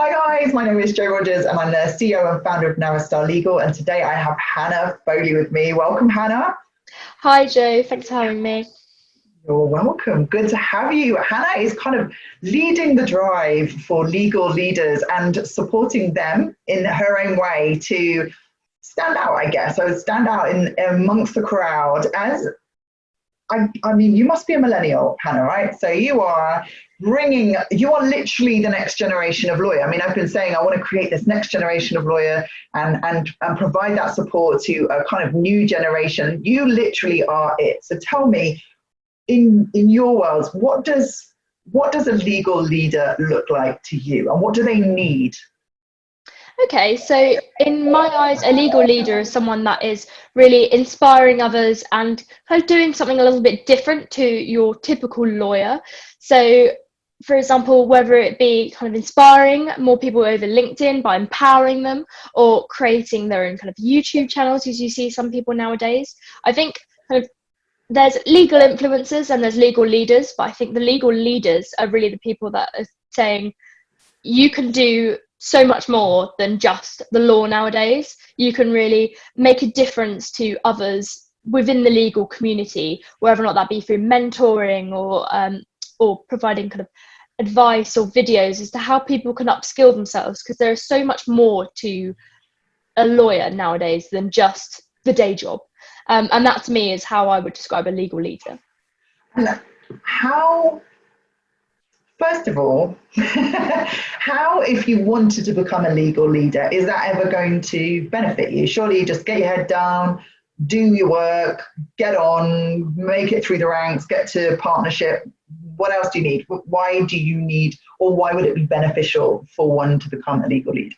Hi guys, my name is Jo Rogers and I'm the CEO and founder of NaviStar Legal, and today I have Hannah Foley with me. Welcome, Hannah. Hi, Joe. Thanks for having me. You're welcome. Good to have you. Hannah is kind of leading the drive for legal leaders and supporting them in her own way to stand out, I guess. So stand out in amongst the crowd as I mean, you must be a millennial, Hannah, right? So you are literally the next generation of lawyer. I mean, I've been saying I want to create this next generation of lawyer and provide that support to a kind of new generation. You literally are it. So tell me, in your world, what does a legal leader look like to you, and what do they need? Okay, so in my eyes, a legal leader is someone that is really inspiring others and kind of doing something a little bit different to your typical lawyer. So, for example, whether it be kind of inspiring more people over LinkedIn by empowering them or creating their own kind of YouTube channels, as you see some people nowadays. I think kind of there's legal influencers and there's legal leaders, but I think the legal leaders are really the people that are saying you can do so much more than just the law nowadays. You can really make a difference to others within the legal community, whether or not that be through mentoring or providing kind of advice or videos as to how people can upskill themselves, because there is so much more to a lawyer nowadays than just the day job. And that to me is how I would describe a legal leader. And how, first of all, how, if you wanted to become a legal leader, is that ever going to benefit you? Surely you just get your head down, do your work, get on, make it through the ranks, get to partnership. What else do you need? Why do you need, or why would it be beneficial for one to become a legal leader?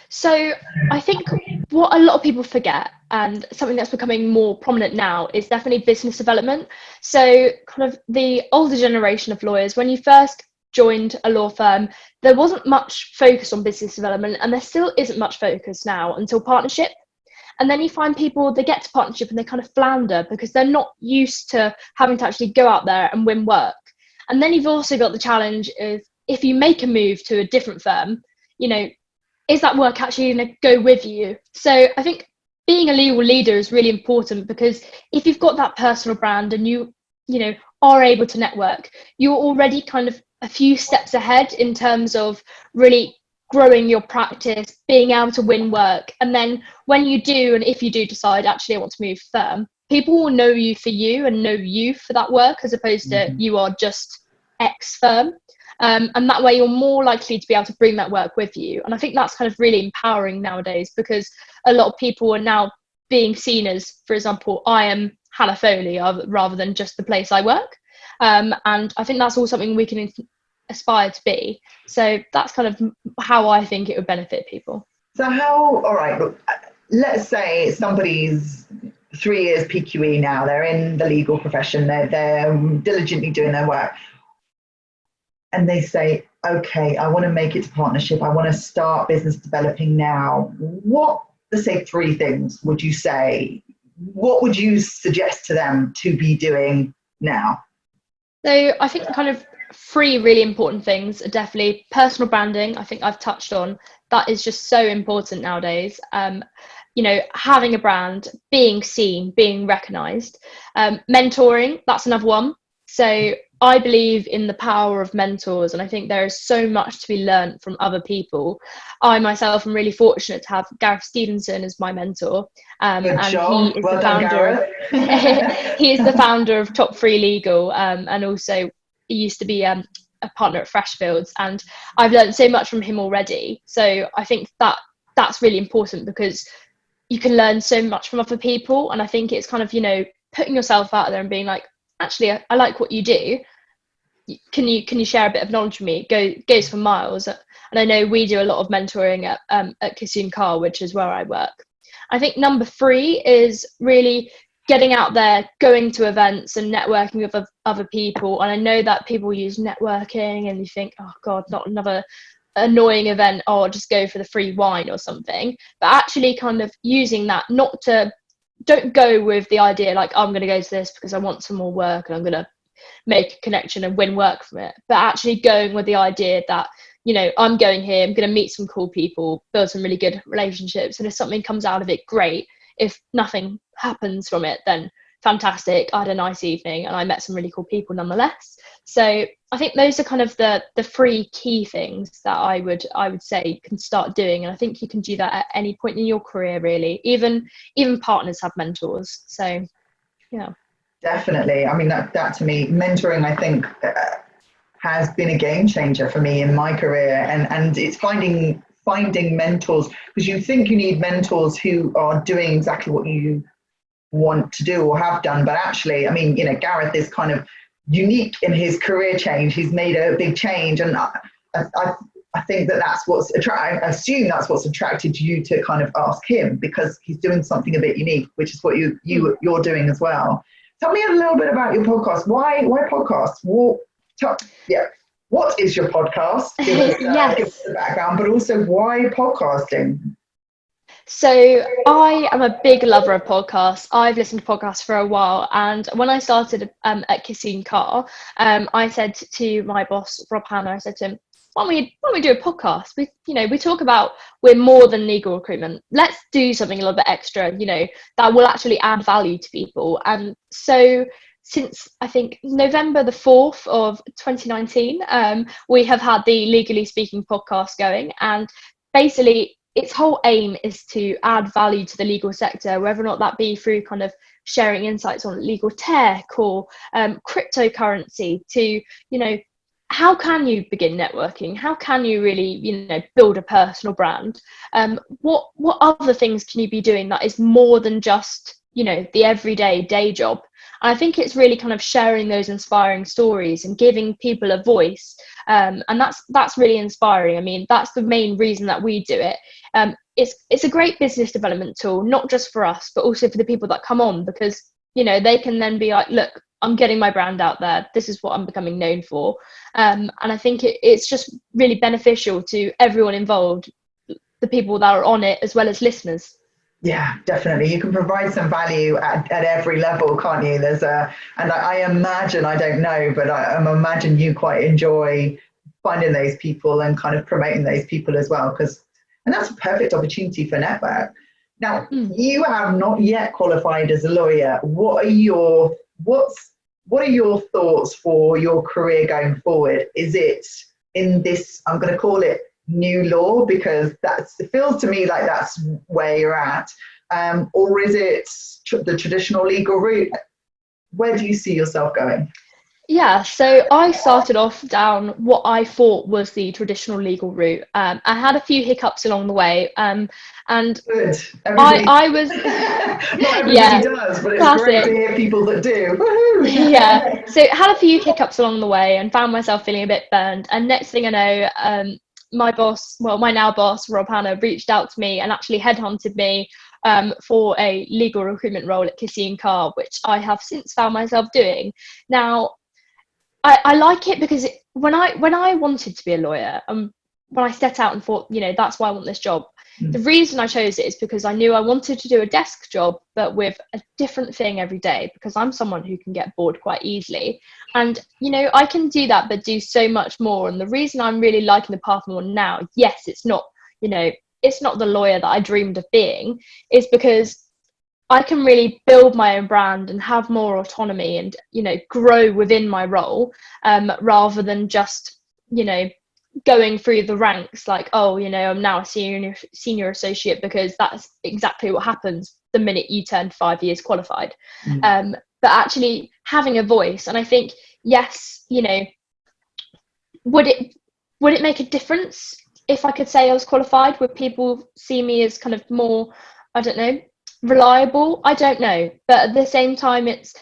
So I think what a lot of people forget, and something that's becoming more prominent now, is definitely business development. So kind of the older generation of lawyers, when you first joined a law firm, there wasn't much focus on business development, and there still isn't much focus now until partnership. And then you find people, they get to partnership and they kind of flounder because they're not used to having to actually go out there and win work. And then you've also got the challenge of, if you make a move to a different firm, you know, is that work actually going to go with you? So I think being a legal leader is really important, because if you've got that personal brand and you are able to network, you're already kind of a few steps ahead in terms of really growing your practice, being able to win work. And then when you do, and if you do decide, actually I want to move firm, people will know you for you and know you for that work, as opposed to you are just X firm. And that way you're more likely to be able to bring that work with you. And I think that's kind of really empowering nowadays, because a lot of people are now being seen as, for example, I am Hannah Foley, rather than just the place I work. And I think that's all something we can aspire to be. So that's kind of how I think it would benefit people. So all right, look, let's say somebody's 3 years PQE now, they're in the legal profession, they're diligently doing their work, and they say, okay, I want to make it to partnership, I want to start business developing now. Let's say 3 things would you say, what would you suggest to them to be doing now? So I think kind of 3 really important things are definitely personal branding. I think I've touched on that is just so important nowadays. Having a brand, being seen, being recognized. Mentoring, that's another one. So I believe in the power of mentors, and I think there is so much to be learned from other people. I myself am really fortunate to have Gareth Stevenson as my mentor, and he is the founder. He is the founder of Top 3 Legal, and also he used to be a partner at Freshfields, and I've learned so much from him already. So I think that's really important, because you can learn so much from other people, and I think it's kind of putting yourself out there and being like, actually, I like what you do. Can you share a bit of knowledge with me? Goes for miles. And I know we do a lot of mentoring at Kissoon Car, which is where I work. I think number 3 is really getting out there, going to events and networking with other people. And I know that people use networking and you think, oh God, not another annoying event, or just go for the free wine or something. But actually kind of using that, don't go with the idea like, I'm going to go to this because I want some more work and I'm going to make a connection and win work from it, but actually going with the idea that I'm going here, I'm going to meet some cool people, build some really good relationships, and if something comes out of it, great. If nothing happens from it, then fantastic, I had a nice evening and I met some really cool people nonetheless. So I think those are kind of the three key things that I would say you can start doing, and I think you can do that at any point in your career, really. Even partners have mentors. So yeah, definitely. I mean, that to me, mentoring, I think, has been a game changer for me in my career, and it's finding mentors, because you think you need mentors who are doing exactly what you want to do or have done, but actually, I mean, Gareth is kind of unique in his career change. He's made a big change, and I think that's what's I assume that's what's attracted you to kind of ask him, because he's doing something a bit unique, which is what you're doing as well. Tell me a little bit about your podcast. Why podcast? What is your podcast? Give us, yes. Give us the background, but also why podcasting? So I am a big lover of podcasts. I've listened to podcasts for a while, and when I started at Kissing Car, I said to my boss, Rob Hannah, I said to him, why don't we do a podcast? We talk about, we're more than legal recruitment. Let's do something a little bit extra, that will actually add value to people. And so since I think November the 4th of 2019, we have had the Legally Speaking podcast going, and basically its whole aim is to add value to the legal sector, whether or not that be through kind of sharing insights on legal tech or cryptocurrency, to, how can you begin networking? How can you really, build a personal brand? What other things can you be doing that is more than just, the everyday day job? And I think it's really kind of sharing those inspiring stories and giving people a voice. And that's really inspiring. I mean, that's the main reason that we do it. It's a great business development tool, not just for us, but also for the people that come on, because, they can then be like, look, I'm getting my brand out there. This is what I'm becoming known for. And I think it's just really beneficial to everyone involved, the people that are on it, as well as listeners. Yeah, definitely. You can provide some value at every level, can't you? And I imagine, I don't know, but I imagine you quite enjoy finding those people and kind of promoting those people as well, and that's a perfect opportunity for network. Now, you have not yet qualified as a lawyer. What are your thoughts for your career going forward? Is it in this, I'm going to call it new law, because it feels to me like that's where you're at, or is it the traditional legal route? Where do you see yourself going? Yeah, so I started off down what I thought was the traditional legal route. I had a few hiccups along the way, and good. I was not everybody does, but it's great to hear people that do. Woohoo! Yeah, so I had a few hiccups along the way and found myself feeling a bit burned. And next thing I know, my now boss, Rob Hannah, reached out to me and actually headhunted me for a legal recruitment role at Kissing Car, which I have since found myself doing. Now, I like it because when I wanted to be a lawyer, when I set out and thought, that's why I want this job, the reason I chose it is because I knew I wanted to do a desk job, but with a different thing every day, because I'm someone who can get bored quite easily. And, I can do that, but do so much more. And the reason I'm really liking the path I'm on now, yes, it's not the lawyer that I dreamed of being, is because I can really build my own brand and have more autonomy and, grow within my role, rather than just, going through the ranks like, oh, I'm now a senior associate, because that's exactly what happens the minute you turn 5 years qualified. But actually having a voice, and I think, yes, would it make a difference if I could say I was qualified? Would people see me as kind of more, I don't know, reliable? I don't know, but at the same time, it's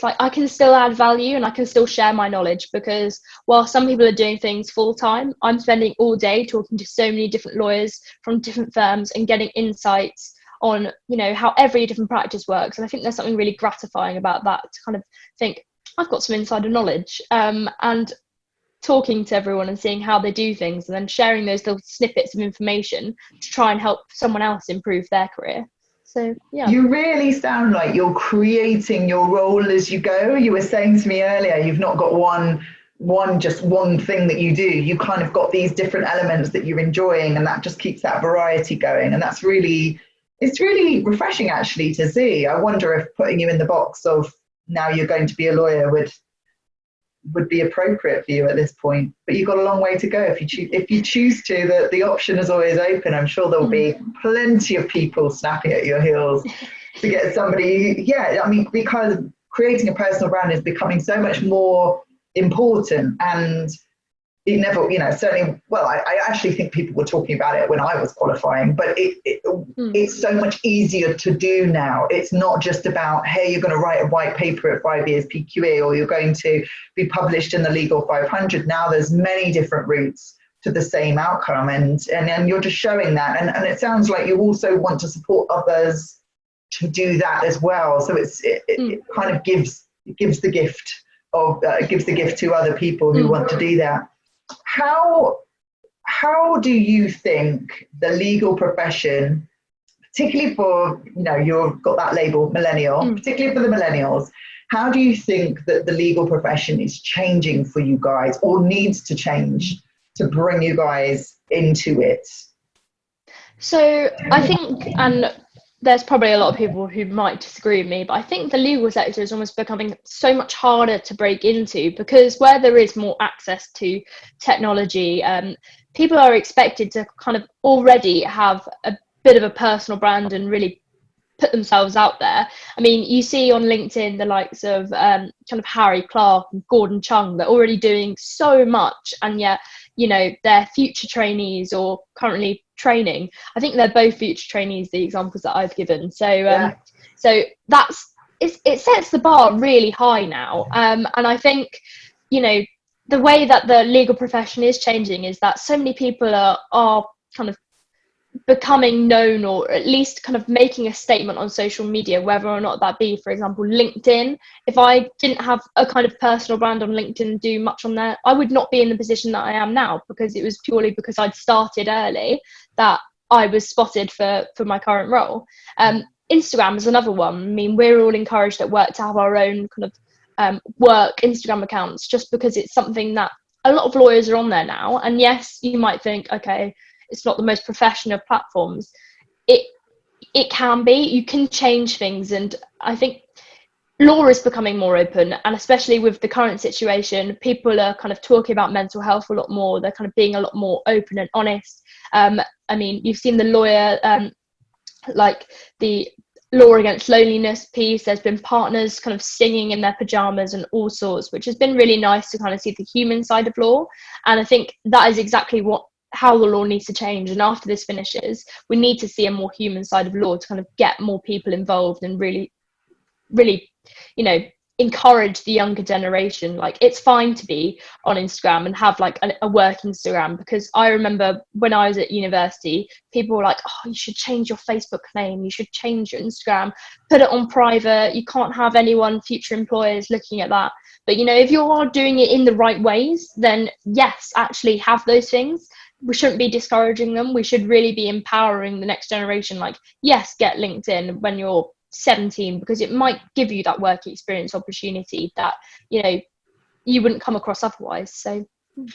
like I can still add value and I can still share my knowledge, because while some people are doing things full time, I'm spending all day talking to so many different lawyers from different firms and getting insights on how every different practice works. And I think there's something really gratifying about that, to kind of think I've got some insider knowledge, and talking to everyone and seeing how they do things, and then sharing those little snippets of information to try and help someone else improve their career. So, yeah. You really sound like you're creating your role as you go. You were saying to me earlier, you've not got one just one thing that you do. You kind of got these different elements that you're enjoying, and that just keeps that variety going. And it's really refreshing actually to see. I wonder if putting you in the box of now you're going to be a lawyer would be appropriate for you at this point. But you've got a long way to go if you choose to. The option is always open. I'm sure there'll be plenty of people snapping at your heels to get somebody. Yeah, I mean, because creating a personal brand is becoming so much more important, and it never, certainly, well, I actually think people were talking about it when I was qualifying, but it's so much easier to do now. It's not just about, hey, you're going to write a white paper at 5 years PQE, or you're going to be published in the Legal 500. Now there's many different routes to the same outcome, and you're just showing that. And it sounds like you also want to support others to do that as well. So it kind of gives the gift to other people who want to do that. How do you think the legal profession, particularly for, you've got that label millennial, particularly for the millennials, how do you think that the legal profession is changing for you guys, or needs to change to bring you guys into it? So I think, and there's probably a lot of people who might disagree with me, but I think the legal sector is almost becoming so much harder to break into, because where there is more access to technology, people are expected to kind of already have a bit of a personal brand and really put themselves out there. I mean, you see on LinkedIn the likes of kind of Harry Clark and Gordon Chung. They're already doing so much, and yet, they're future trainees or currently training. I think they're both future trainees, the examples that I've given. So so it sets the bar really high now, and I think the way that the legal profession is changing is that so many people are kind of becoming known, or at least kind of making a statement on social media, whether or not that be, for example, LinkedIn. If I didn't have a kind of personal brand on LinkedIn and do much on there, I would not be in the position that I am now, because it was purely because I'd started early that I was spotted for my current role. Instagram is another one. I mean, we're all encouraged at work to have our own kind of work Instagram accounts, just because it's something that a lot of lawyers are on there now. And yes, you might think, okay, it's not the most professional of platforms. It can be. You can change things, and I think law is becoming more open, and especially with the current situation, people are kind of talking about mental health a lot more. They're kind of being a lot more open and honest. I mean, you've seen the lawyer, like the law against loneliness piece. There's been partners kind of singing in their pajamas and all sorts, which has been really nice to kind of see the human side of law. And I think that is exactly how the law needs to change. And after this finishes, we need to see a more human side of law to kind of get more people involved and really encourage the younger generation. Like, it's fine to be on Instagram and have like a work Instagram, because I remember when I was at university, people were like, oh, you should change your Facebook name, you should change your Instagram, put it on private, you can't have anyone, future employers, looking at that. But if you are doing it in the right ways, then yes, actually have those things. We shouldn't be discouraging them. We should really be empowering the next generation. Like, yes, get LinkedIn when you're 17, because it might give you that work experience opportunity that you wouldn't come across otherwise. So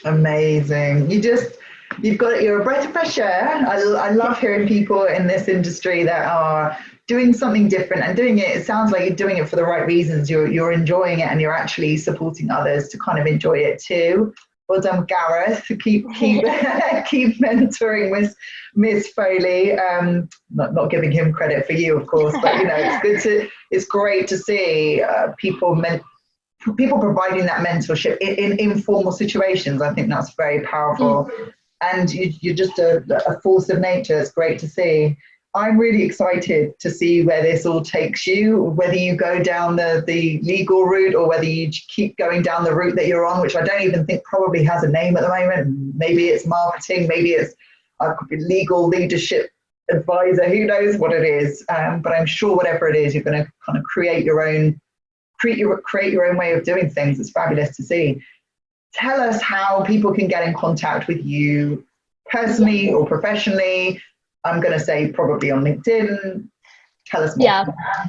amazing. You're a breath of fresh air. I love hearing people in this industry that are doing something different and doing it. It sounds like you're doing it for the right reasons. You're enjoying it, and you're actually supporting others to kind of enjoy it too. Well done, Gareth. Keep mentoring Miss Foley. Not giving him credit for you, of course, but it's great to see people providing that mentorship in informal situations. I think that's very powerful. And you're just a force of nature. It's great to see. I'm really excited to see where this all takes you, whether you go down the legal route, or whether you keep going down the route that you're on, which I don't even think probably has a name at the moment. Maybe it's marketing, maybe it's could be legal leadership advisor, who knows what it is. But I'm sure whatever it is, you're going to kind of create your own way of doing things. It's fabulous to see. Tell us how people can get in contact with you personally or professionally. I'm going to say probably on LinkedIn. Tell us more. Yeah.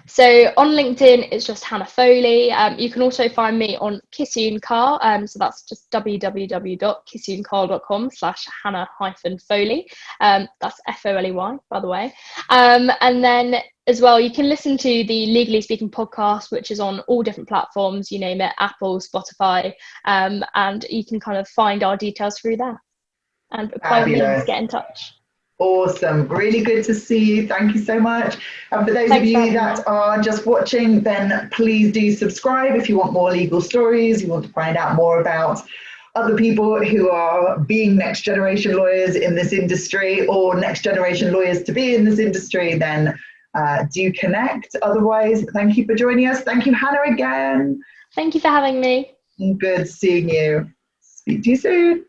So on LinkedIn, it's just Hannah Foley. You can also find me on Kissoon Car. So that's just www.kissooncar.com/Hannah-Foley. That's Foley, by the way. And then as well, you can listen to the Legally Speaking podcast, which is on all different platforms, you name it, Apple, Spotify, and you can kind of find our details through there. And by all means, get in touch. Awesome. Really good to see you. Thank you so much. And for those of you that are just watching, then please do subscribe if you want more legal stories, you want to find out more about other people who are being next generation lawyers in this industry or next generation lawyers to be in this industry, then do connect. Otherwise, thank you for joining us. Thank you, Hannah, again. Thank you for having me. Good seeing you. Speak to you soon.